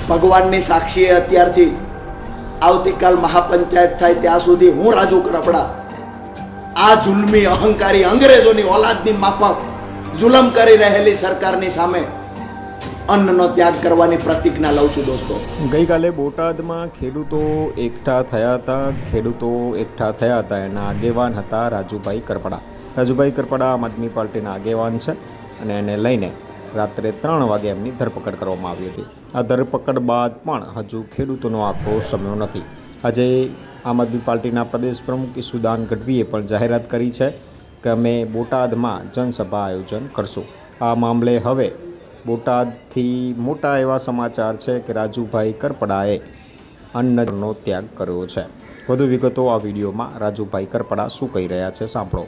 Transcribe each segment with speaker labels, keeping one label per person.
Speaker 1: ભગવાનની સાક્ષીએ અત્યારથી આવતીકાલ મહાપંચાયત થાય ત્યાં સુધી હું રાજુ કરપડા આ જુલ્મી અહંકારી અંગ્રેજોની ઓલાદની માફક જુલમ કરી રહેલી સરકારની સામે અન્નનો ત્યાગ કરવાની પ્રતિજ્ઞા લઉં છું દોસ્તો।
Speaker 2: ગઈકાલે બોટાદમાં ખેડૂતો એકઠા થયા હતા એના આગેવાન હતા રાજુભાઈ કરપડા। રાજુભાઈ કરપડા આમ આદમી પાર્ટીના આગેવાન છે અને એને લઈને રાત્રે 3 વાગે એમની ધરપકડ કરવામાં આવી હતી। આ ધરપકડ બાદ પણ હજુ ખેડૂતોનો આક્રોશ શમ્યો નથી। આજે આમ આદમી પાર્ટીના પ્રદેશ પ્રમુખ ઈસુદાન ગઢવીએ પણ જાહેરાત કરી છે કે અમે બોટાદમાં જનસભા આયોજન કરશું। આ મામલે હવે બોટાદથી મોટા એવા સમાચાર છે કે રાજુભાઈ કરપડાએ અન્નનો ત્યાગ કર્યો છે। વધુ વિગતો આ વિડીયોમાં રાજુભાઈ કરપડા શું કહી રહ્યા છે સાંભળો।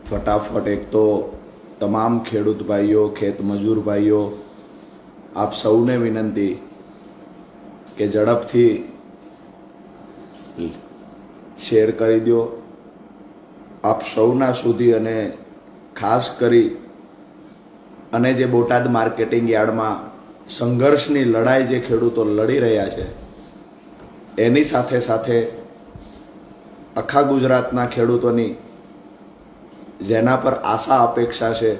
Speaker 1: ફટાફટ એક તો તમામ ખેડૂત ભાઈઓ, ખેત મજૂર ભાઈઓ, આપ સૌને વિનંતી કે ઝડપથી શેર કરી દો આપ સૌના સુધી, અને ખાસ કરી અને જે બોટાદ માર્કેટિંગ યાર્ડમાં સંઘર્ષની લડાઈ જે ખેડૂતો લડી રહ્યા છે એની સાથે સાથે આખા ગુજરાતના ખેડૂતોની જેના પર આશા અપેક્ષા છે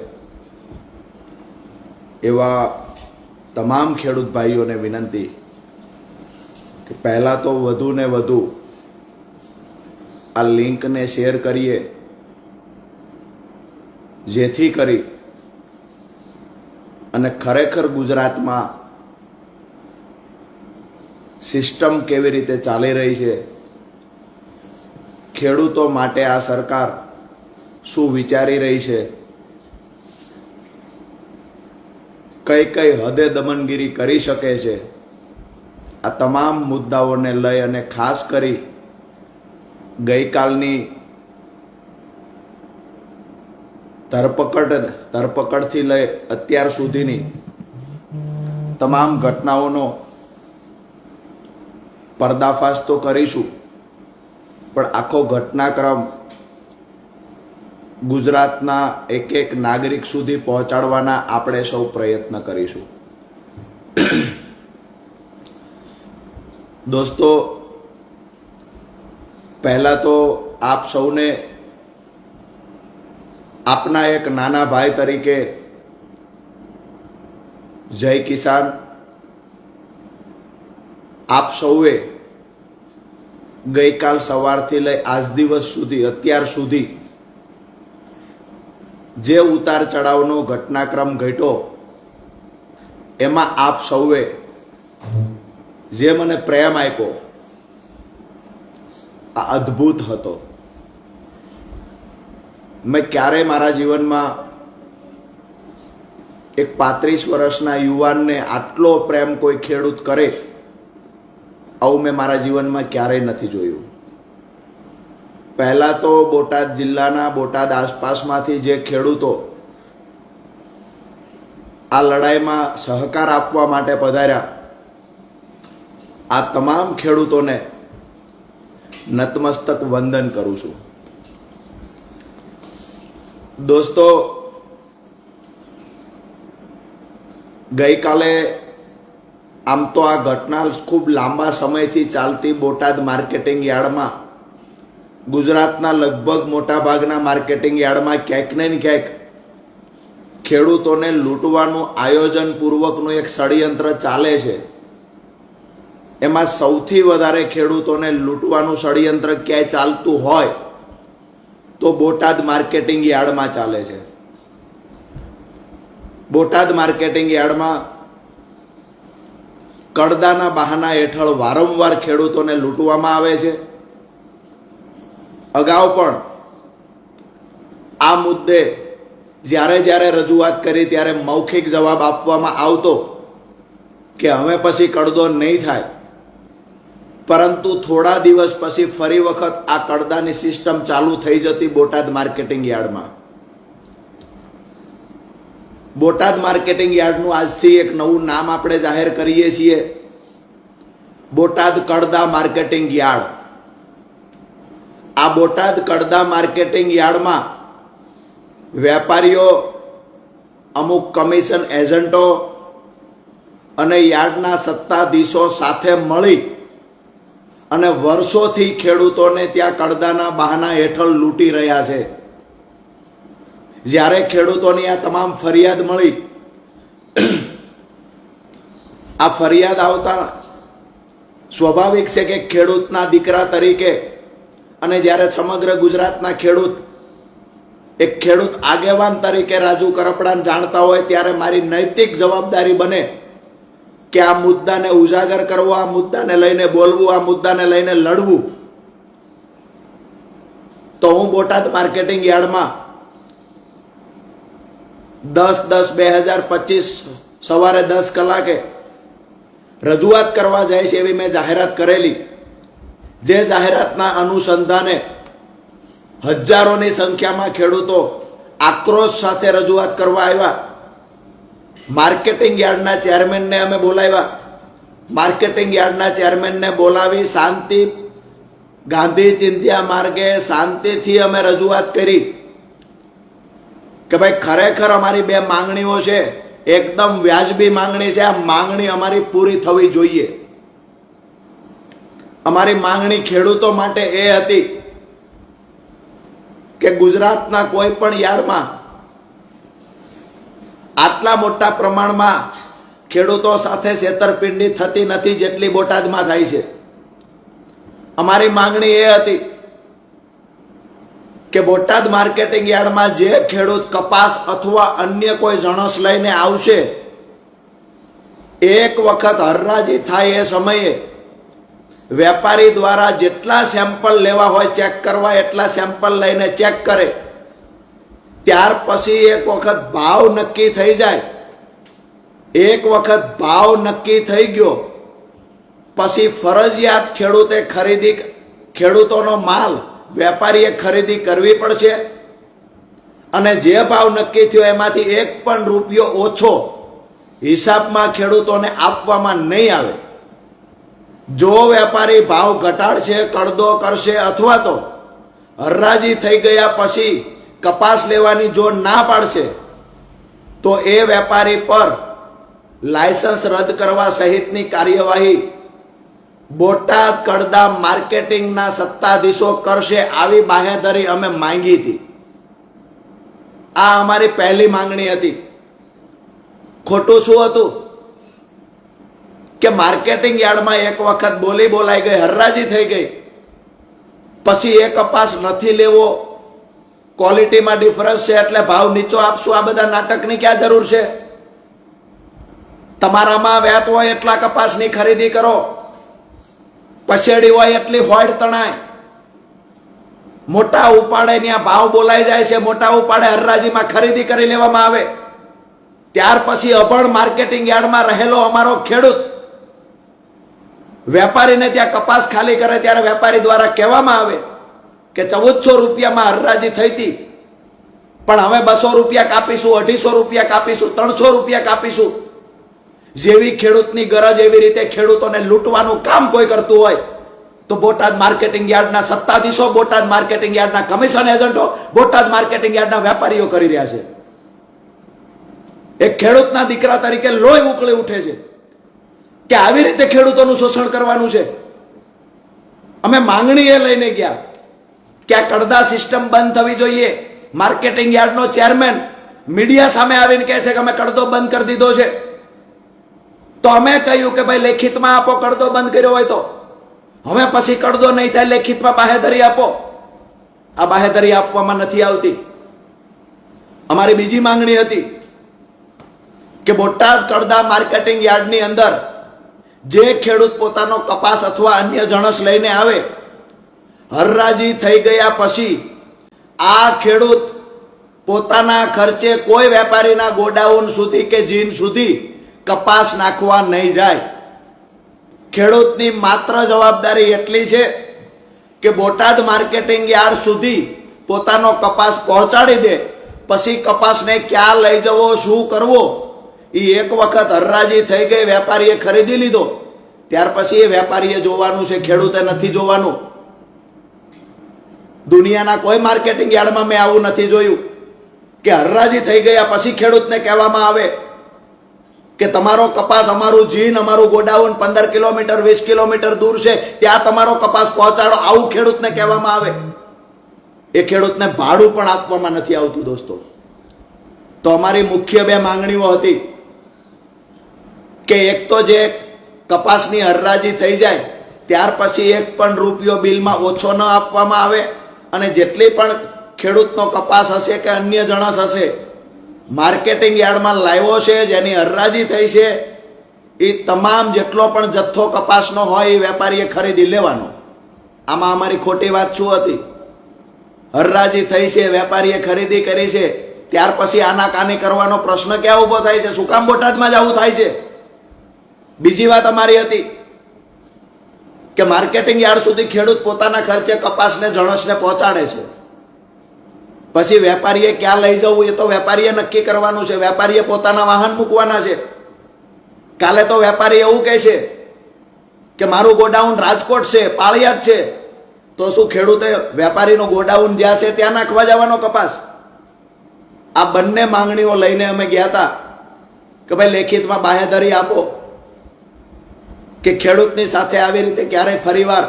Speaker 1: એવા તમામ ખેડૂત ભાઈઓને વિનંતી કે પહેલાં તો વધુ ને વધુ આ લિંકને શેર કરીએ, જેથી કરી અને ખરેખર ગુજરાતમાં સિસ્ટમ કેવી રીતે ચાલી રહી છે, ખેડૂતો માટે આ સરકાર શું વિચારી રહી છે, કઈ કઈ હદે દમનગીરી કરી શકે છે, આ તમામ મુદ્દાઓને લઈ અને ખાસ કરી ગઈકાલની ધરપકડથી લઈ અત્યાર સુધીની તમામ ઘટનાઓનો પર્દાફાશ તો કરીશું, પણ આખો ઘટનાક્રમ ગુજરાતના એક એક નાગરિક સુધી પહોંચાડવાના આપણે સૌ પ્રયત્ન કરીશું। દોસ્તો, પહેલા તો આપ સૌને આપના એક નાના ભાઈ તરીકે જય કિસાન। આપ સૌએ ગઈકાલ સવારથી લઈ આજ દિવસ સુધી અત્યાર સુધી જે ઉતાર ચઢાવનો ઘટનાક્રમ ઘટ્યો એમાં આપ સૌએ જે મને પ્રેમ આપ્યો આ અદ્ભુત હતો। મેં ક્યારેય મારા જીવનમાં એક 35 વર્ષના યુવાનને આટલો પ્રેમ કોઈ ખેડૂત કરે આવું મેં મારા જીવનમાં ક્યારેય નથી જોયું। પહેલા તો બોટાદ જિલ્લાના, બોટાદ આસપાસમાંથી જે ખેડૂતો આ લડાઈમાં સહકાર આપવા માટે પધાર્યા, આ તમામ ખેડૂતોને નતમસ્તક વંદન કરું છું। દોસ્તો, ગઈકાલે આમ તો આ ઘટના ખૂબ લાંબા સમયથી ચાલતી બોટાદ માર્કેટિંગ યાર્ડમાં, ગુજરાતના લગભગ મોટાભાગના માર્કેટિંગ યાર્ડમાં ક્યાંક ને ક્યાંક ખેડૂતોને લૂંટવાનું આયોજનપૂર્વકનું એક ષડયંત્ર ચાલે છે। એમાં સૌથી વધારે ખેડૂતોને લૂંટવાનું ષડયંત્ર ક્યાંય ચાલતું હોય તો બોટાદ માર્કેટિંગ યાર્ડમાં ચાલે છે। બોટાદ માર્કેટિંગ યાર્ડમાં કડદાના બહાના હેઠળ વારંવાર ખેડૂતોને લૂંટવામાં આવે છે। અગાઉ પણ આ મુદ્દે જ્યારે જ્યારે રજૂઆત કરી ત્યારે મૌખિક જવાબ આપવામાં આવતો કે હવે પછી કડદો નહીં થાય, પરંતુ થોડા દિવસ પછી ફરી વખત આ કડદાની સિસ્ટમ ચાલુ થઈ જતી બોટાદ માર્કેટિંગ યાર્ડમાં। બોટાદ માર્કેટિંગ યાર્ડનું આજથી એક નવું નામ આપણે જાહેર કરીએ છીએ, બોટાદ કડદા માર્કેટિંગ યાર્ડ। આ બોટાદ કડદા માર્કેટિંગ યાર્ડમાં વેપારીઓ અમુક કમિશન એજન્ટો અને યાર્ડના સત્તાધીશો સાથે મળી અને વર્ષોથી ખેડૂતોને ત્યાં કડદાના બહાના હેઠળ લૂંટી રહ્યા છે. જ્યારે ખેડૂતોની આ તમામ ફરિયાદ મળી, આ ફરિયાદ આવતા સ્વાભાવિક છે કે ખેડૂતના દીકરા તરીકે અને જ્યારે સમગ્ર ગુજરાતના ખેડૂત એક ખેડૂત આગેવાન તરીકે રાજુ કરપડાને જાણતા હોય ત્યારે મારી નૈતિક જવાબદારી બને કે આ મુદ્દાને ઉજાગર કરવો, આ મુદ્દાને લઈને બોલવું, આ મુદ્દાને લઈને લડવું. તો હું બોટાદ માર્કેટિંગ યાર્ડમાં 10/10/2025 સવારે 10 કલાકે રજૂઆત કરવા જાય છે એવી મેં જાહેરાત કરેલી. જે જાહેરાતના અનુસંધાને હજારોની સંખ્યામાં ખેડૂતો આક્રોશ સાથે રજૂઆત કરવા આવ્યા. માર્કેટિંગ યાર્ડના ચેરમેનને અમે બોલાવ્યા. માર્કેટિંગ યાર્ડના ચેરમેનને બોલાવી શાંતિ ગાંધી ચિંધ્યા માર્ગે શાંતિથી અમે રજૂઆત કરી કે ભાઈ ખરેખર અમારી બે માંગણીઓ છે, એકદમ વ્યાજબી માંગણી છે, આ માંગણી અમારી પૂરી થવી જોઈએ. અમારી માંગણી ખેડૂતો માટે એ હતી કે ગુજરાતના કોઈ પણ યાર્ડમાં આટલા મોટા પ્રમાણમાં ખેડૂતો સાથે છેતરપિંડી થતી નથી જેટલી બોટાદમાં થાય છે. અમારી માંગણી એ હતી કે બોટાદ માર્કેટિંગ યાર્ડમાં જે ખેડૂત કપાસ અથવા અન્ય કોઈ જણસ લઈને આવશે, એક વખત હરરાજી થાય એ સમયે વેપારી દ્વારા જેટલા સેમ્પલ લેવા હોય ચેક કરવા એટલા સેમ્પલ લઈને ચેક કરે. ત્યાર પછી એક વખત ભાવ નક્કી થઈ જાય. એક વખત ભાવ નક્કી થઈ ગયો પછી ફરજિયાત ખેડૂતોનો માલ વેપારીએ ખરીદી કરવી પડશે અને જે ભાવ નક્કી થયો એમાંથી એક પણ રૂપિયો ઓછો હિસાબમાં ખેડૂતોને આપવામાં નહીં આવે. જો વેપારી ભાવ ઘટાડશે, કડદો કરશે અથવા તો હરરાજી થઈ ગયા પછી કપાસ લેવાની જો ના પાડશે તો એ વેપારી પર લાયસન્સ રદ કરવા સહિતની કાર્યવાહી બોટાદ કડદા માર્કેટિંગના સત્તાધીશો કરશે, આવી બાહેધરી અમે માંગી હતી. આ અમારી પહેલી માંગણી હતી. ખોટું શું હતું કે માર્કેટિંગ યાર્ડમાં એક વખત બોલાઈ ગઈ, હરરાજી થઈ ગઈ, પછી એ કપાસ નથી લેવો, ક્વોલિટીમાં ડિફરન્સ છે એટલે ભાવ નીચો આપશું. આ બધા નાટકની ક્યાં જરૂર છે? તમારામાં વ્યાત હોય એટલા કપાસની ખરીદી કરો, પછેડી હોય એટલી હોડ તણાય. મોટા ઉપાડે ત્યાં ભાવ બોલાઈ જાય છે, મોટા ઉપાડે હરરાજીમાં ખરીદી કરી લેવામાં આવે. ત્યાર પછી અભણ માર્કેટિંગ યાર્ડમાં રહેલો અમારો ખેડૂત વેપારીને ત્યાં કપાસ ખાલી કરે ત્યારે વેપારી દ્વારા કહેવામાં આવે કે 1400 રૂપિયામાં હરરાજી થઈ હતી, પણ હવે 200 રૂપિયા કાપીશું, 250 રૂપિયા કાપીશું, 300 રૂપિયા કાપીશું. જેવી ખેડૂતની ગરજ એવી રીતે ખેડૂતોને લૂંટવાનું કામ કોઈ કરતું હોય તો બોટાદ માર્કેટિંગ યાર્ડના સત્તાધીશો, બોટાદ માર્કેટિંગ યાર્ડના કમિશન એજન્ટો, બોટાદ માર્કેટિંગ યાર્ડના વેપારીઓ કરી રહ્યા છે. એક ખેડૂતના દીકરા તરીકે લોહી ઉકળી ઉઠે છે કે આવી રીતે ખેડૂતોનું શોષણ કરવાનું છે. અમે માંગણી એ લઈને ગયા કે આ કડદા સિસ્ટમ બંધ થવી જોઈએ. માર્કેટિંગ યાર્ડનો ચેરમેન મીડિયા સામે આવીને કહે છે કે અમે કડદો બંધ કરી દીધો છે. તો અમે કહ્યું કે ભાઈ લેખિતમાં આપો, કડદો બંધ કર્યો હોય તો. હવે પછી કડદો નહીં થાય લેખિતમાં બાહેધરી આપો. આ બાહેધરી આપવામાં નથી આવતી. અમારી બીજી માંગણી હતી કે બોટાદ કડદા માર્કેટિંગ યાર્ડની અંદર જે ખેડૂત પોતાનો કપાસ અથવા અન્ય જણસ લઈને આવે, હરરાજી થઈ ગયા પછી આ ખેડૂત પોતાના ખર્ચે કોઈ વેપારીના ગોડાઉન સુધી કે જીન સુધી કપાસ નાખવા નહીં જાય. ખેડૂતની માત્ર જવાબદારી એટલી છે કે બોટાદ માર્કેટિંગ યાર્ડ સુધી પોતાનો કપાસ પહોંચાડી દે. પછી કપાસને ક્યાં લઈ જવો, શું કરવો, એ એક વખત હરરાજી થઈ ગઈ, વેપારીએ ખરીદી લીધો, ત્યાર પછી એ વેપારીએ જોવાનું છે, ખેડૂતે નથી જોવાનું. દુનિયાના કોઈ માર્કેટિંગ યાર્ડમાં મેં આવું નથી જોયું કે હરરાજી થઈ ગયા પછી ખેડૂતને કહેવામાં આવે કે તમારો કપાસ, અમારું જીન, અમારું ગોડાઉન 15 કિલોમીટર 20 કિલોમીટર દૂર છે, ત્યાં તમારો કપાસ પહોંચાડો, આવું ખેડૂતને કહેવામાં આવે. એ ખેડૂતને ભાડું પણ આપવામાં નથી આવતું દોસ્તો. તો અમારી મુખ્ય બે માંગણીઓ હતી કે એક તો જે કપાસની હરરાજી થઈ જાય ત્યાર પછી એક પણ રૂપિયો બિલમાં ઓછો ન આપવામાં આવે, અને જેટલી પણ ખેડૂતનો કપાસ હશે કે અન્ય જણસ હશે માર્કેટિંગ યાર્ડમાં લાવ્યો છે, જેની હરરાજી થઈ છે, એ તમામ જેટલો પણ જથ્થો કપાસનો હોય એ વેપારીએ ખરીદી લેવાનો. આમાં અમારી ખોટી વાત શું હતી? હરરાજી થઈ છે, વેપારીએ ખરીદી કરી છે, ત્યાર પછી આનાકાની કરવાનો પ્રશ્ન ક્યાં ઊભો થાય છે? શું કામ બોટાદમાં જ આવું થાય છે? બીજી વાત અમારી હતી કે માર્કેટિંગ યાર્ડ સુધી ખેડૂત પોતાના ખર્ચે કપાસને જણસને પહોંચાડે છે, પછી વેપારીએ ક્યાં લઈ જવું એ તો વેપારીએ નક્કી કરવાનું છે. વેપારીએ પોતાના વાહન મૂકવાના છે. કાલે તો વેપારી એવું કહે છે કે મારું ગોડાઉન રાજકોટ છે, પાળિયાદ છે, તો શું ખેડૂતે વેપારીનું ગોડાઉન જ્યાં છે ત્યાં નાખવા જવાનો કપાસ? આ બંને માંગણીઓ લઈને અમે ગયા હતા કે ભાઈ લેખિતમાં બાહેધરી આપો કે ખેડૂતની સાથે આવી રીતે ક્યારેય ફરીવાર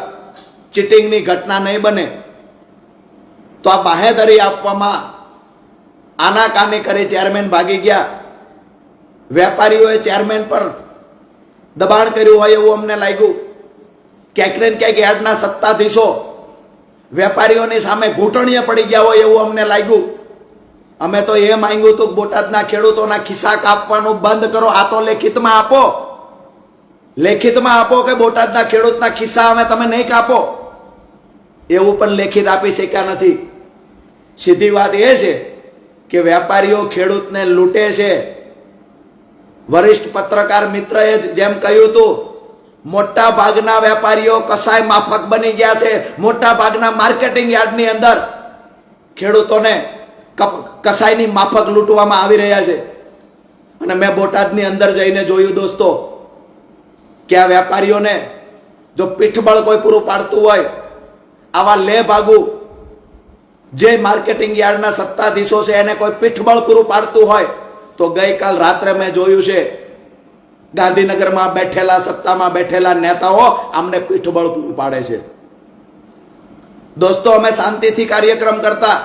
Speaker 1: ચીટિંગની ઘટના નહીં બને. તો આ બાહેધરી આપવામાં આનાકાની કરી ચેરમેન ભાગી ગયા. વેપારીઓએ ચેરમેન પર દબાણ કર્યું હોય એવું અમને લાગ્યું. ક્યાંક ને ક્યાંક યાર્ડના સત્તાધીશો વેપારીઓની સામે ઘૂંટણીએ પડી ગયા હોય એવું અમને લાગ્યું. અમે તો એ માંગ્યું હતું કે બોટાદના ખેડૂતોના ખિસ્સા કાપવાનું બંધ કરો. આ તો લેખિતમાં આપો, લેખિતમાં આપો કે બોટાદના ખેડૂતના ખિસ્સા અમે તમે નહીં કાપો. એવું પણ લેખિત આપી શક્યા નથી. સીધી વાત એ છે કે વેપારીઓ ખેડૂતને લૂંટે છે. વરિષ્ઠ પત્રકાર મિત્રએ જેમ કહ્યું હતું, મોટા ભાગના વેપારીઓ કસાય માફક બની ગયા છે. મોટા ભાગના માર્કેટિંગ યાર્ડની અંદર ખેડૂતોને કસાયની માફક લૂંટવામાં આવી રહ્યા છે. અને મેં બોટાદની અંદર જઈને જોયું દોસ્તો કે આ વેપારીઓને જો પીઠબળ કોઈ પૂરું પાડતું હોય, આવા લે ભાગુ જે માર્કેટિંગ યાર્ડના સત્તાધીશો છે એને કોઈ પીઠબળ પૂરું પાડતું હોય, તો ગઈકાલ રાત્રે મેં જોયું છે ગાંધીનગરમાં બેઠેલા સત્તામાં બેઠેલા નેતાઓ આમને પીઠબળ પૂરું પાડે છે. દોસ્તો અમે શાંતિથી કાર્યક્રમ કરતા,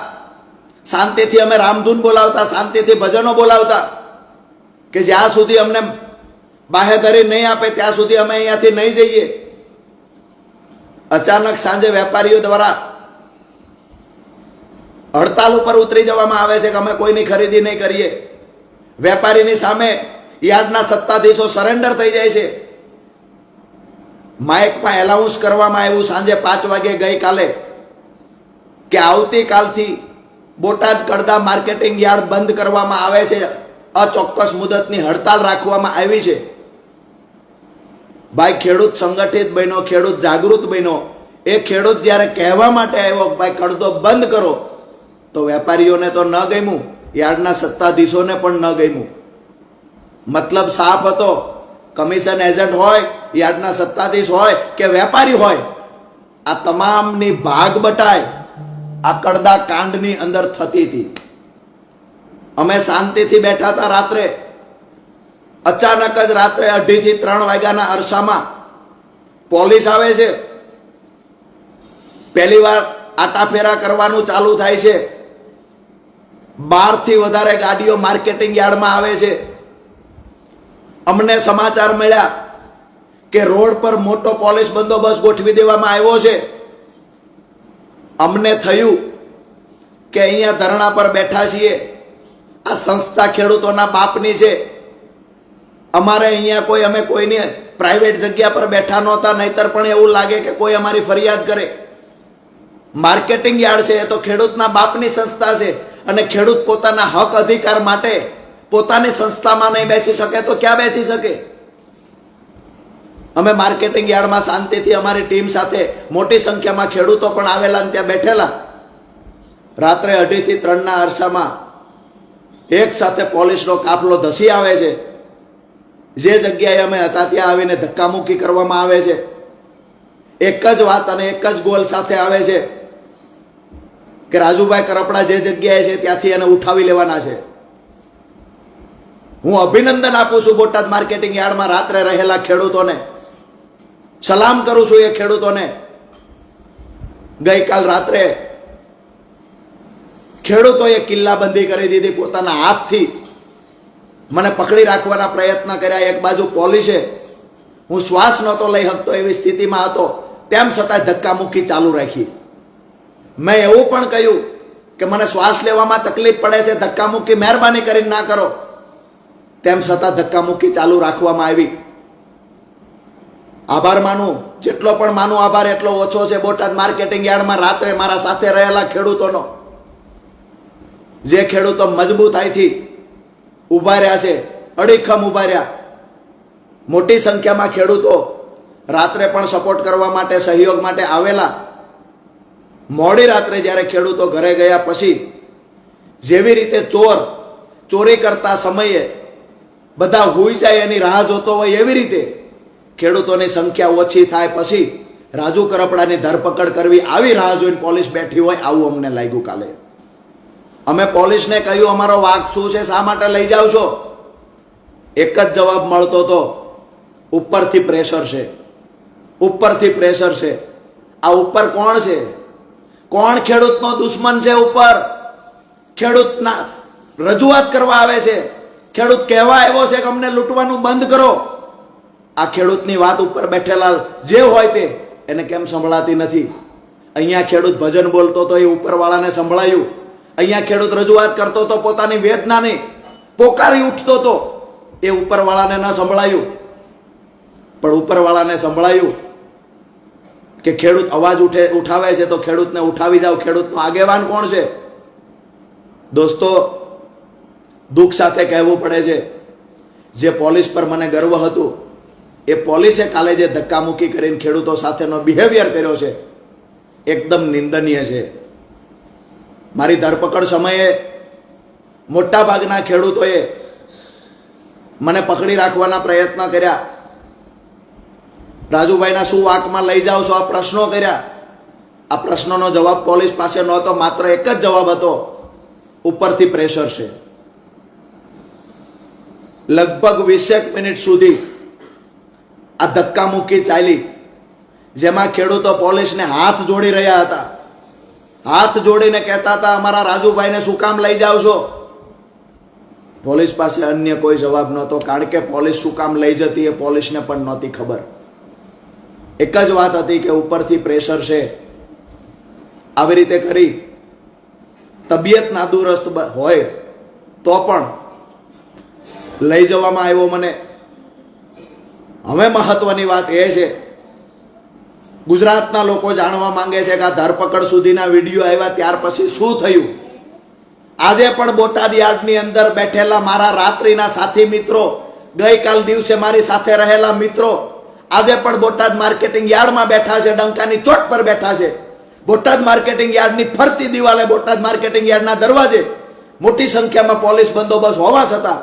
Speaker 1: શાંતિથી અમે રામધૂન બોલાવતા, શાંતિથી ભજનો બોલાવતા, કે જ્યાં સુધી અમને બાહેધરી નહીં આપે ત્યાં સુધી અમે અહીંયાથી નહીં જઈએ. અચાનક સાંજે વેપારીઓ દ્વારા હડતાલ ઉપર ઉતરી જવામાં આવે છે કે અમે કોઈની ખરીદી નહીં કરીએ. વેપારીની સામે યાર્ડના સત્તાધીશો સરેન્ડર થઈ જાય છે. માઇકમાં એલાઉન્સ કરવામાં આવ્યું સાંજે 5 વાગે ગઈકાલે કે આવતીકાલથી બોટાદ કડદા માર્કેટિંગ યાર્ડ બંધ કરવામાં આવે છે. અચોક્કસ મુદતની હડતાલ રાખવામાં આવી છે. ભાઈ ખેડૂત સંગઠિત બન્યો, ખેડૂત જાગૃત બન્યો. એ ખેડૂત જ્યારે કહેવા માટે આવ્યો ભાઈ કડદો બંધ કરો, તો વેપારીઓને તો ન ગમ્યું, યાર્ડના સત્તાધીશોને પણ ન ગમ્યું. મતલબ સાફ હતો, કમિશન એજન્ટ હોય, યાર્ડના સત્તાધીશ હોય કે વેપારી હોય, આ તમામની ભાગ બટાય આ કડદા કાંડની અંદર થતી હતી. અમે શાંતિથી બેઠા હતા રાત્રે. અચાનક જ રાત્રે 2:30 થી 3 વાગ્યાના અરસામાં પોલીસ આવે છે. પહેલી વાર આટાફેરા કરવાનું ચાલુ થાય છે. 12 થી વધારે ગાડીઓ માર્કેટિંગ યાર્ડમાં આવે છે. અમને સમાચાર મળ્યા કે રોડ પર મોટો પોલીસ બંદોબસ્ત ગોઠવી દેવામાં આવ્યો છે. અમને થયું કે અહીંયા ધરણા પર બેઠા છીએ, આ સંસ્થા ખેડૂતોના બાપની છે. અમારે અહીંયા કોઈ અમે કોઈની પ્રાઇવેટ જગ્યા પર બેઠા નહોતા, નહીતર પણ એવું લાગે કે કોઈ અમારી ફરિયાદ કરે. માર્કેટિંગ યાર્ડ છે એ તો ખેડૂતના બાપની સંસ્થા છે, અને ખેડૂત પોતાના હક અધિકાર માટે પોતાની સંસ્થામાં નહીં બેસી શકે તો ક્યાં બેસી શકે? અમે માર્કેટિંગ યાર્ડમાં શાંતિથી અમારી ટીમ સાથે મોટી સંખ્યામાં ખેડૂતો પણ આવેલા અને ત્યાં બેઠેલા. રાત્રે 2:30 થી 3ના અરસામાં એક સાથે પોલીસનો કાફલો ધસી આવે છે. જે જગ્યાએ અમે હતા ત્યાં આવીને ધક્કામુક્કી કરવામાં આવે છે. એક જ વાત અને એક જ ગોલ સાથે આવે છે કે રાજુભાઈ કરપડા જે જગ્યાએ છે ત્યાંથી એને ઉઠાવી લેવાના છે. હું અભિનંદન આપું છું બોટાદ માર્કેટિંગ યાર્ડમાં રાત્રે રહેલા ખેડૂતોને, સલામ કરું છું એ ખેડૂતોને. ગઈકાલ રાત્રે ખેડૂતોએ કિલ્લાબંધી કરી દીધી પોતાના હાથથી, મને પકડી રાખવાના પ્રયત્ન કર્યા. એક બાજુ પોલીસે, હું શ્વાસ નહોતો લઈ શકતો એવી સ્થિતિમાં હતો, તેમ છતાં ધક્કામુક્કી ચાલુ રાખી. મેં એવું પણ કહ્યું કે મને શ્વાસ લેવામાં તકલીફ પડે છે, ધક્કામુક્કી મહેરબાની કરીને ના કરો. તેમ છતાં ધક્કામુક્કી ચાલુ રાખવામાં આવી. આભાર માનું, જેટલો પણ માનું આભાર એટલો ઓછો છે બોટાદ માર્કેટિંગ યાર્ડમાં રાત્રે મારા સાથે રહેલા ખેડૂતોનો. જે ખેડૂતો મજબૂતાઈથી ઉભા રહ્યા છે, અડીખમ ઉભા રહ્યા. મોટી સંખ્યામાં ખેડૂતો રાત્રે પણ સપોર્ટ કરવા માટે, સહયોગ માટે આવેલા. મોડી રાત્રે જ્યારે ખેડૂતો ઘરે ગયા પછી જેવી રીતે ચોર ચોરી કરતા સમયે બધા હુઈ જાય એની રાહ જોતો હોય, એવી રીતે ખેડૂતોની સંખ્યા ઓછી થાય પછી રાજુ કરપડાની ધરપકડ કરવી, આવી રાહ જોઈને પોલીસ બેઠી હોય, આવું અમને લાગ્યું કાલે. અમે પોલીસને કહ્યું અમારો વાંક શું છે, શા માટે લઈ જાવ છો? એક જ જવાબ મળતો હતો, ઉપરથી પ્રેશર છે, ઉપરથી પ્રેશર છે. આ ઉપર કોણ છે? કોણ ખેડૂતનો દુશ્મન છે? ઉપર ખેડૂતના રજૂઆત કરવા આવે છે, ખેડૂત કહેવા આવ્યો છે કે અમને લૂંટવાનું બંધ કરો. આ ખેડૂતની વાત ઉપર બેઠેલા જે હોય તે એને કેમ સંભળાતી નથી? અહીંયા ખેડૂત ભજન બોલતો તો એ ઉપરવાળાને સંભળાયું. અહીંયા ખેડૂત રજૂઆત કરતો તો પોતાની વેદનાને પોકારી ઉઠતો તો એ ઉપરવાળાને ન સંભળાયું. પણ ઉપરવાળાને સંભળાયું કે ખેડૂત અવાજ ઉઠાવે છે તો ખેડૂતને ઉઠાવી જાઓ. ખેડૂતનો આગેવાન કોણ છે? દોસ્તો, દુઃખ સાથે કહેવું પડે છે, જે પોલીસ પર મને ગર્વ હતું એ પોલીસે કાલે જે ધક્કામુક્કી કરીને ખેડૂતો સાથેનો બિહેવિયર કર્યો છે એકદમ નિંદનીય છે. મારી ધરપકડ સમયે મોટા ભાગના ખેડૂતોએ મને પકડી રાખવાના પ્રયત્ન કર્યા. રાજુભાઈના શું વાંકમાં લઈ જાઓ છો? આ પ્રશ્નો કર્યા. આ પ્રશ્નોનો જવાબ પોલીસ પાસે નહોતો, માત્ર એક જ જવાબ હતો, ઉપરથી પ્રેશર છે. લગભગ 20 મિનિટ સુધી આ ધક્કામુક્કી ચાલી, જેમાં ખેડૂતો પોલીસને હાથ જોડી રહ્યા હતા. હાથ જોડીને કહેતા હતા અમારા રાજુભાઈને શું કામ લઈ જાઓ છો? પોલીસ પાસે અન્ય કોઈ જવાબ નહોતો, કારણ કે પોલીસ શું કામ લઈ જતી એ પોલીસને પણ નહોતી ખબર. એક જ વાત હતી કે ઉપરથી પ્રેશર છે. આવી રીતે કરી તબિયત નાદુરસ્ત હોય તો પણ લઈ જવામાં આવ્યો મને. હવે મહત્વની વાત એ છે, ગુજરાતના લોકો જાણવા માંગે છે કે આ ધરપકડ સુધીના વિડીયો આવ્યા ત્યાર પછી શું થયું. આજે પણ બોટાદ યાર્ડની અંદર બેઠેલા મારા રાત્રિના સાથી મિત્રો, ગઈકાલ દિવસે મારી સાથે રહેલા મિત્રો આજે પણ બોટાદ માર્કેટિંગ યાર્ડમાં બેઠા છે, ડંકાની ચોટ પર બેઠા છે. બોટાદ માર્કેટિંગ યાર્ડની ફરતી દિવાલે, બોટાદ માર્કેટિંગ યાર્ડના દરવાજે મોટી સંખ્યામાં પોલીસ બંદોબસ્ત હોવા છતાં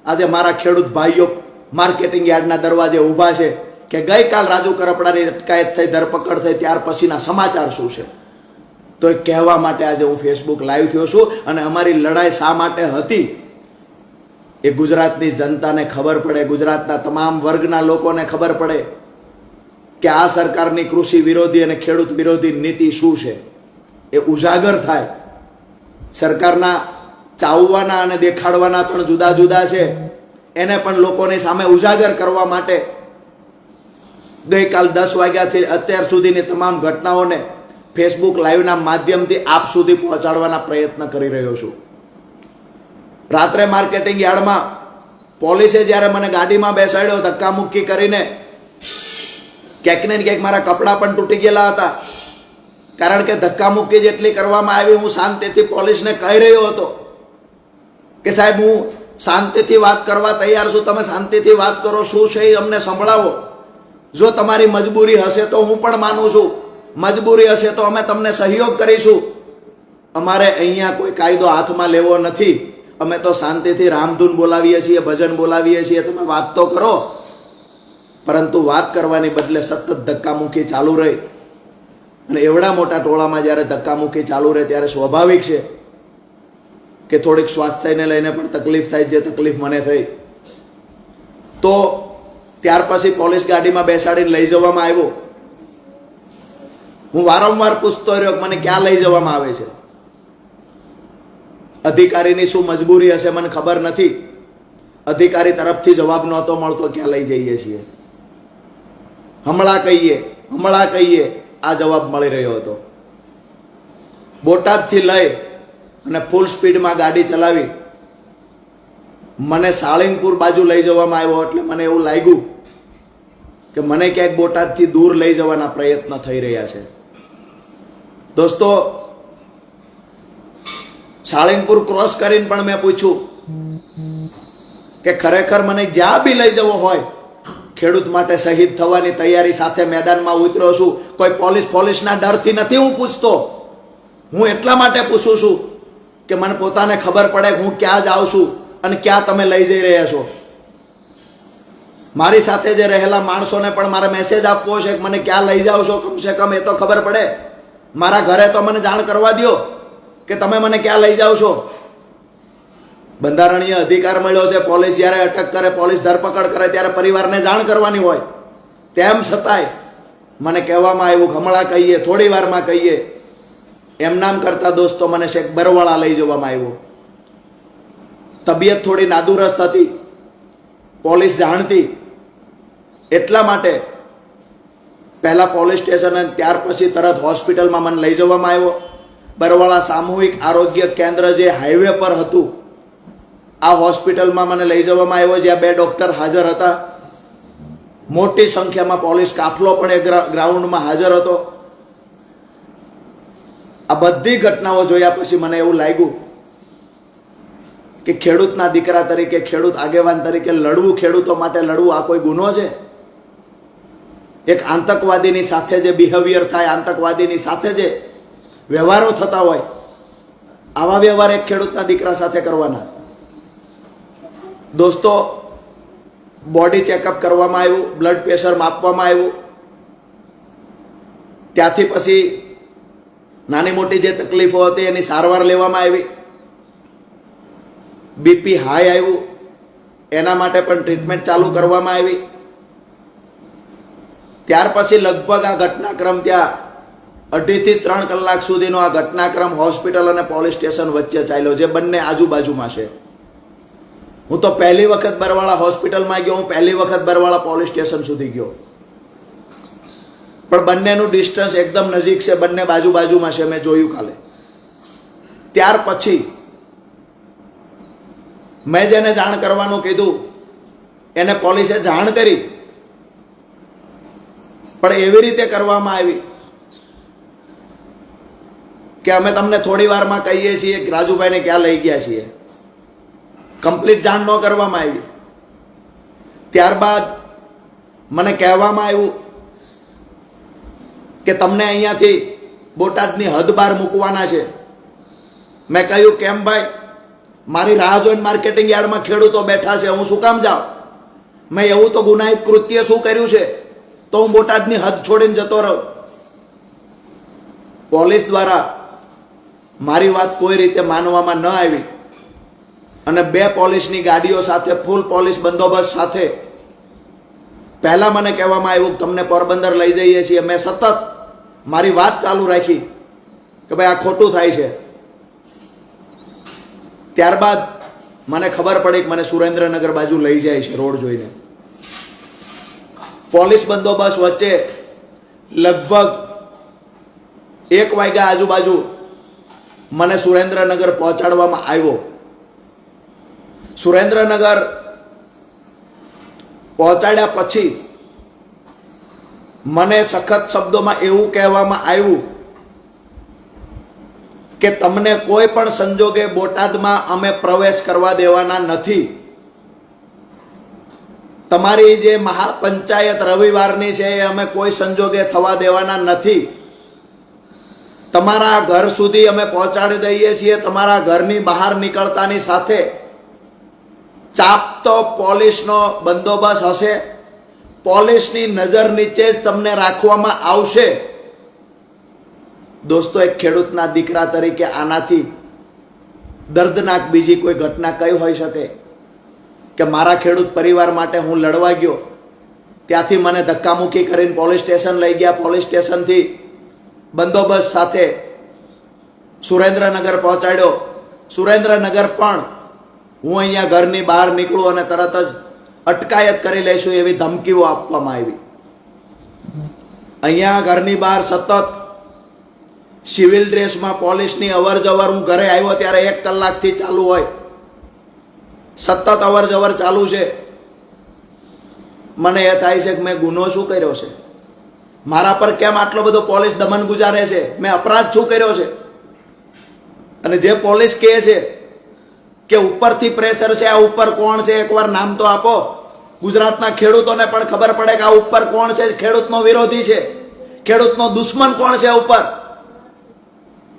Speaker 1: આજે મારા ખેડૂત ભાઈઓ માર્કેટિંગ યાર્ડના દરવાજે ઊભા છે કે ગઈકાલ રાજુ કરપડાની અટકાયત થઈ, ધરપકડ થઈ, ત્યાર પછીના સમાચાર શું છે. તો એ કહેવા માટે આજે હું ફેસબુક લાઈવ થયો છું. અને અમારી લડાઈ શા માટે હતી એ ગુજરાતની જનતાને ખબર પડે, ગુજરાતના તમામ વર્ગના લોકોને ખબર પડે કે આ સરકારની કૃષિ વિરોધી અને ખેડૂત વિરોધી નીતિ શું છે એ ઉજાગર થાય. સરકારના ચાવવાના અને દેખાડવાના પણ જુદા જુદા છે, એને પણ લોકોની સામે ઉજાગર કરવા માટે ગઈકાલ 10 વાગ્યાથી અત્યાર સુધીની તમામ ઘટનાઓને ફેસબુક લાઈવના માધ્યમથી આપ સુધી પહોંચાડવાના પ્રયત્ન કરી રહ્યો છું. રાત્રે માર્કેટિંગ યાર્ડમાં પોલીસે જ્યારે મને ગાડીમાં બેસાડ્યો ધક્કામુક્કી કરીને, ક્યાંક ને ક્યાંક મારા કપડાં પણ તૂટી ગયેલા હતા, કારણ કે ધક્કામુક્કી જેટલી કરવામાં આવી. હું શાંતિથી પોલીસને કહી રહ્યો હતો કે સાહેબ હું શાંતિથી વાત કરવા તૈયાર છું, તમે શાંતિથી વાત કરો, શું છે એ અમને સંભળાવો. જો તમારી મજબૂરી હશે તો હું પણ માનું છું, મજબૂરી હશે તો અમે તમને સહયોગ કરીશું. અમારે અહીંયા કોઈ કાયદો હાથમાં લેવો નથી, અમે તો શાંતિથી રામધૂન બોલાવીએ છીએ, ભજન બોલાવીએ છીએ, તમે વાત તો કરો. પરંતુ વાત કરવાની બદલે સતત ધક્કામુક્કી ચાલુ રહી. અને એવડા મોટા ટોળામાં જ્યારે ધક્કામુક્કી ચાલુ રહે ત્યારે સ્વાભાવિક છે કે થોડીક સ્વાસ્થ્યને લઈને પણ તકલીફ થાય, જે તકલીફ મને થઈ. તો ત્યાર પછી પોલીસ ગાડીમાં બેસાડીને લઈ જવામાં આવ્યો. હું વારંવાર પૂછતો રહ્યો કે મને ક્યાં લઈ જવામાં આવે છે. અધિકારીની શું મજબૂરી હશે મને ખબર નથી. અધિકારી તરફથી જવાબ નહોતો મળતો ક્યાં લઈ જઈએ છીએ. હમણાં કહીએ આ જવાબ મળી રહ્યો હતો. બોટાદથી લઈ અને ફૂલ સ્પીડમાં ગાડી ચલાવી મને સાળંગપુર બાજુ લઈ જવામાં આવ્યો. એટલે મને એવું લાગ્યું કે મને ક્યાંક બોટાદથી દૂર લઈ જવાના પ્રયત્ન થઈ રહ્યા છે. દોસ્તો, સાળંગપુર ક્રોસ કરીને પણ મેં પૂછ્યું કે ખરેખર મને જ્યાં બી લઈ જવો હોય, ખેડૂત માટે શહીદ થવાની તૈયારી સાથે મેદાનમાં ઉતર્યો છું. કોઈ પોલીસના ડરથી નથી હું પૂછતો. હું એટલા માટે પૂછું છું કે મને પોતાને ખબર પડે કે હું ક્યાં જાઉં છું અને ક્યાં તમે લઈ જઈ રહ્યા છો. મારી સાથે જે રહેલા માણસોને પણ મારે મેસેજ આપવો છે કે મને ક્યાં લઈ જાઓ છો. કમસે કમ એ તો ખબર પડે. મારા ઘરે તો મને જાણ કરવા દો કે તમે મને ક્યાં લઈ જાઓ છો. બંધારણીય અધિકાર મળ્યો છે. પોલીસ જ્યારે અટક કરે, પોલીસ ધરપકડ કરે ત્યારે પરિવારને જાણ કરવાની હોય. તેમ છતાંય મને કહેવામાં આવ્યું કે હમણાં કહીએ, થોડી વારમાં કહીએ. એમ નામ કરતા દોસ્તો મને શેખ બરવાળા લઈ જવામાં આવ્યો. તબિયત થોડી નાદુરસ્ત હતી, પોલીસ જાણતી. એટલા માટે પહેલા પોલીસ સ્ટેશન અને ત્યાર પછી તરત હોસ્પિટલમાં મને લઈ જવામાં આવ્યો. બરવાળા સામૂહિક આરોગ્ય કેન્દ્ર જે હાઈવે પર હતું, આ હોસ્પિટલમાં મને લઈ જવામાં આવ્યો, જ્યાં 2 ડોક્ટર હાજર હતા. મોટી સંખ્યામાં પોલીસ કાફલો પણ એ ગ્રાઉન્ડમાં હાજર હતો. આ બધી ઘટનાઓ જોયા પછી મને એવું લાગ્યું કે ખેડૂતના દીકરા તરીકે, ખેડૂત આગેવાન તરીકે લડવું, ખેડૂતો માટે લડવું, આ કોઈ ગુનો છે? એક આતંકવાદીની સાથે જે બિહેવિયર થાય, આતંકવાદીની સાથે જે વ્યવહારો થતા હોય, આવા વ્યવહાર એક ખેડૂતના દીકરા સાથે કરવાના. દોસ્તો, બોડી ચેકઅપ કરવામાં આવ્યું, બ્લડ પ્રેશર માપવામાં આવ્યું. ત્યાંથી પછી નાની મોટી જે તકલીફો હતી એની સારવાર લેવામાં આવી. બીપી હાઈ આવ્યું, એના માટે પણ ટ્રીટમેન્ટ ચાલુ કરવામાં આવી. ત્યાર પછી લગભગ આ ઘટનાક્રમ ત્યાં 2.5 થી 3 કલાક સુધીનો આ ઘટનાક્રમ હોસ્પિટલ અને પોલીસ સ્ટેશન વચ્ચે ચાલ્યો, જે બંને આજુબાજુમાં છે. હું તો પહેલી વખત બરવાળા હોસ્પિટલમાં ગયો, હું પહેલી વખત બરવાળા પોલીસ સ્ટેશન સુધી ગયો. પણ બંનેનું ડિસ્ટન્સ એકદમ નજીક છે, બંને બાજુમાં છે, મેં જોયું કાલે. ત્યાર પછી મેં જેને જાણ કરવાનું કીધું એને પોલીસે જાણ કરી, પણ એવી રીતે કરવામાં આવી કે અમે તમને થોડી વારમાં કહીએ છીએ કે રાજુભાઈને ક્યાં લઈ ગયા છીએ. કમ્પ્લીટ જાણ ન કરવામાં આવી. ત્યારબાદ મને કહેવામાં આવ્યું કે તમને અહીંયાથી બોટાદની હદ બહાર મૂકવાના છે. મેં કહ્યું કેમ ભાઈ, મારી રાહ જોઈને માર્કેટિંગ યાર્ડમાં ખેડૂતો બેઠા છે, હું શું કામ જાઉં? મેં એવું તો ગુનાહિત કૃત્ય શું કર્યું છે તો હું બોટાદની હદ છોડીને જતો રહું? પોલીસ દ્વારા મારી વાત કોઈ રીતે માનવામાં ન આવી અને 2 પોલીસની ગાડીઓ સાથે, ફૂલ પોલીસ બંદોબસ્ત સાથે પહેલા મને કહેવામાં આવ્યું કે તમને પોરબંદર લઈ જઈએ છીએ. મેં સતત મારી વાત ચાલુ રાખી કે ભાઈ આ ખોટું થાય છે. ત્યારબાદ મને ખબર પડી કે મને સુરેન્દ્રનગર બાજુ લઈ જાય છે રોડ જોઈને. પોલીસ બંદોબસ્ત વચ્ચે લગભગ 1 વાગ્યા આજુબાજુ મને સુરેન્દ્રનગર પહોંચાડવામાં આવ્યો. સુરેન્દ્રનગર પહોંચાડ્યા પછી મને સખત શબ્દોમાં એવું કહેવામાં આવ્યું કે તમને કોઈ પણ સંજોગે બોટાદમાં અમે પ્રવેશ કરવા દેવાના નથી. તમારી જે મહાપંચાયત રવિવારની છે એ અમે કોઈ સંજોગે થવા દેવાના નથી. તમારા ઘર સુધી અમે પહોંચાડી દઈએ છીએ. તમારા ઘરની બહાર નીકળતાની સાથે ચાપતો પોલીસનો બંદોબસ્ત હશે. પોલીસની નજર નીચે જ તમને રાખવામાં આવશે. દોસ્તો, એક ખેડૂતના દીકરા તરીકે આનાથી દર્દનાક બીજી કોઈ ઘટના કઈ હોઈ શકે કે મારા ખેડૂત પરિવાર માટે હું લડવા ગયો, ત્યાંથી મને ધક્કામુક્કી કરીને પોલીસ સ્ટેશન લઈ ગયા, પોલીસ સ્ટેશનથી બંદોબસ્ત સાથે સુરેન્દ્રનગર પહોંચાડ્યો. સુરેન્દ્રનગર પણ હું અહીંયા ઘરની બહાર નીકળું અને તરત જ અટકાયત કરી લઈશું એવી ધમકીઓ આપવામાં આવી. અહીંયા ઘરની બહાર સતત સિવિલ ડ્રેસમાં પોલીસની અવર જવર, હું ઘરે આવ્યો ત્યારે 1 કલાકથી ચાલુ હોય, સતત અવર જવર ચાલુ છે. મને એ થાય છે કે મેં ગુનો શું કર્યો છે, મારા પર કેમ આટલો બધો પોલીસ દમન ગુજારે છે, મેં અપરાધ શું કર્યો છે? અને જે પોલીસ કહે છે કે ઉપરથી પ્રેશર છે, આ ઉપર કોણ છે એકવાર નામ તો આપો. ગુજરાતના ખેડૂતોને પણ ખબર પડે કે આ ઉપર કોણ છે, ખેડૂતનો વિરોધી છે, ખેડૂતનો દુશ્મન કોણ છે ઉપર.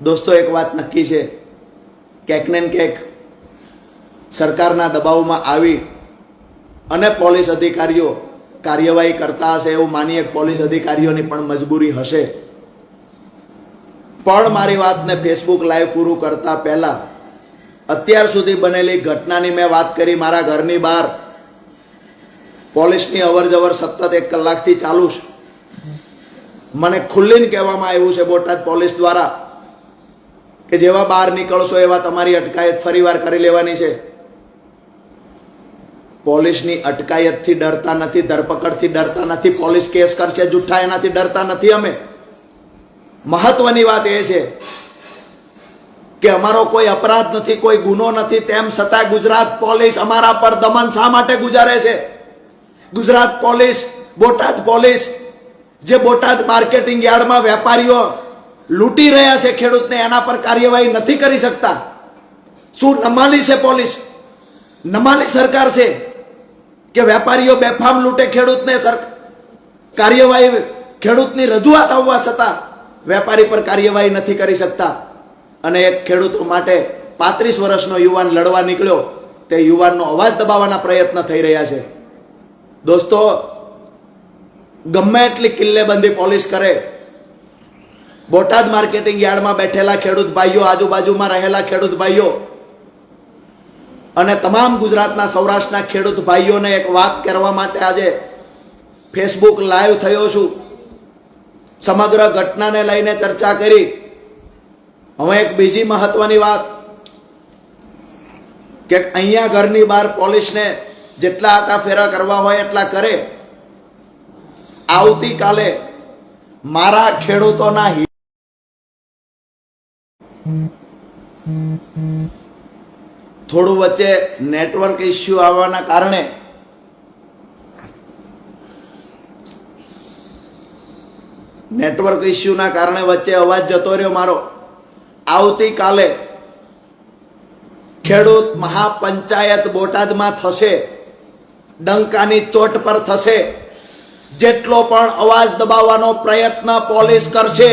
Speaker 1: દોસ્તો, એક વાત નક્કી છે, ક્યાંક ને ક્યાંક સરકારના દબાવમાં આવી અને પોલીસ અધિકારીઓ કાર્યવાહી કરતા હશે એવું માનીએ. પોલીસ અધિકારીઓની પણ મજબૂરી હશે. પણ મારી વાતને ફેસબુક લાઈવ પૂરું કરતા પહેલા અત્યાર સુધી બનેલી ઘટનાની મેં વાત કરી. મારા ઘરની બહાર પોલીસની અવર જવર સતત 1 કલાકથી ચાલુ છે. મને ખુલ્લીને કહેવામાં આવ્યું છે બોટાદ પોલીસ દ્વારા કે જેવા બહાર નીકળશો એવા તમારી અટકાયત ફરીવાર કરી લેવાની છે. પોલીસની અટકાયતથી ડરતા નથી, ધરપકડથી ડરતા નથી, પોલીસ કેસ કરશે જુઠ્ઠા એનાથી ડરતા નથી અમે. મહત્વની વાત એ છે કે અમારો કોઈ અપરાધ નથી, કોઈ ગુનો નથી, તેમ છતાં ગુજરાત પોલીસ અમારા પર દમન શા માટે ગુજારે છે? ગુજરાત પોલીસ, બોટાદ પોલીસ, જે બોટાદ માર્કેટિંગ યાર્ડમાં વેપારીઓ લૂંટી રહ્યા છે ખેડૂતને, એના પર કાર્યવાહી નથી કરી શકતા. શું નમાલી છે પોલીસ? નમાલી સરકાર છે કે વેપારીઓ બેફામ લૂંટે ખેડૂતને? કાર્યવાહી, ખેડૂતની રજૂઆત આવવા છતાં વેપારી પર કાર્યવાહી નથી કરી શકતા. અને એક ખેડૂતો માટે 35 વર્ષનો યુવાન લડવા નીકળ્યો, તે યુવાનનો અવાજ દબાવવાના પ્રયત્ન થઈ રહ્યા છે. દોસ્તો, ગમે એટલી કિલ્લેબંધી પોલીસ કરે, બોટાદ માર્કેટિંગ યાર્ડમાં બેઠેલા ખેડૂત ભાઈઓ, આજુબાજુમાં રહેલા ખેડૂત ભાઈઓ અને તમામ ગુજરાતના સૌરાષ્ટ્રના ખેડૂત ભાઈઓને એક વાત કરવા માટે આજે ફેસબુક લાઈવ થયો છું. સમગ્ર ઘટનાને લઈને ચર્ચા કરી. હવે એક બીજી મહત્વની વાત કે અહીંયા ઘરની બહાર પોલીસને જેટલા આટા ફેરા કરવા હોય એટલા કરે. આવતીકાલે મારા ખેડૂતોના થોડું વચ્ચે નેટવર્ક ઇસ્યુ આવવાના કારણે વચ્ચે અવાજ જતો રહ્યો મારો. આવતીકાલે ખેડૂત મહાપંચાયત બોટાદમાં થશે, ડંકાની ચોટ પર થશે. જેટલો પણ અવાજ દબાવવાનો પ્રયત્ન પોલીસ કરશે,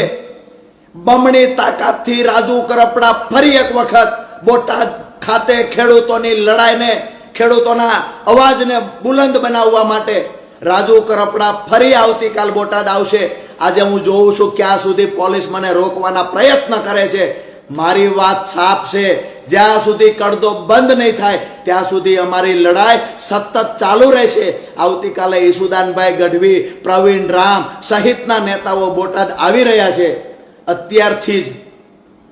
Speaker 1: બમણી તાકાતથી રાજુ કરપડા ફરી એક વખત બોટાદ ખાતે ખેડૂતોની લડાઈને, ખેડૂતોના અવાજને બુલંદ બનાવવા માટે રાજુ કરપડા ફરી આવતીકાલ બોટાદ આવશે. આજે હું જોઉં છું ક્યાં સુધી પોલીસ મને રોકવાના પ્રયત્ન કરે છે. મારી વાત સાફ છે, જ્યાં સુધી કડદો બંધ નહીં થાય ત્યાં સુધી અમારી લડાઈ સતત ચાલુ રહેશે. આવતીકાલે ઈસુદાનભાઈ ગઢવી, પ્રવીણ રામ સહિતના નેતાઓ બોટાદ આવી રહ્યા છે. અત્યારથી જ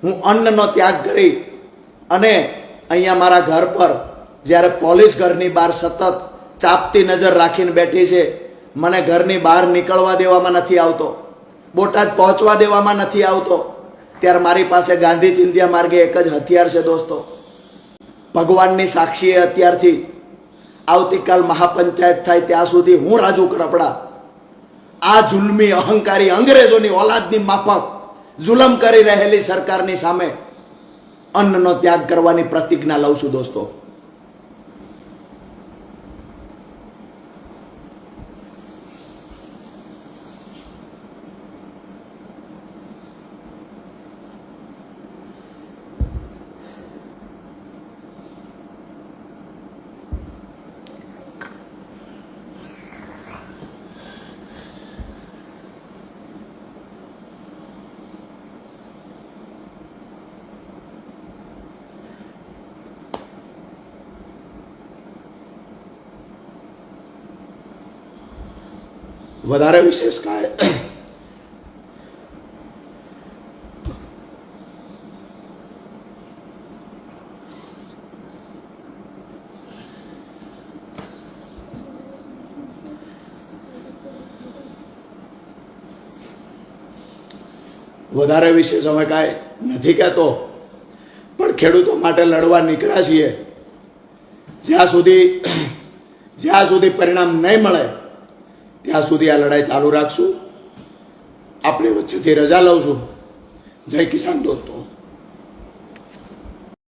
Speaker 1: હું અન્નનો ત્યાગ કરી અને અહીંયા મારા ઘર પર જ્યારે પોલીસ ઘરની બહાર સતત ચાપતી નજર રાખીને બેઠી છે, મને ઘરની બહાર નીકળવા દેવામાં નથી આવતો, બોટાદ પહોંચવા દેવામાં નથી આવતો, ત્યારે મારી પાસે ગાંધી ચિંધ્યા માર્ગે એક જ હથિયાર છે દોસ્તો. ભગવાનની સાક્ષીએ અત્યારથી આવતીકાલ મહાપંચાયત થાય ત્યાં સુધી હું રાજુ કરપડા આ જુલ્મી અહંકારી અંગ્રેજોની ઓલાદની માફક જુલમ કરી રહેલી સરકારની સામે અન્નનો ત્યાગ કરવાની પ્રતિજ્ઞા લઉં છું દોસ્તો. વધારે વિશેષ કાંઈ વધારે વિશેષ અમે કાંઈ નથી કહેતો, પણ ખેડૂતો માટે લડવા નીકળ્યા છીએ. જ્યાં સુધી પરિણામ નહીં મળે ત્યાં સુધી આ લડાઈ ચાલુ રાખશું. આપણી વચ્ચેથી રજા લઉં છું. જય કિસાન દોસ્તો.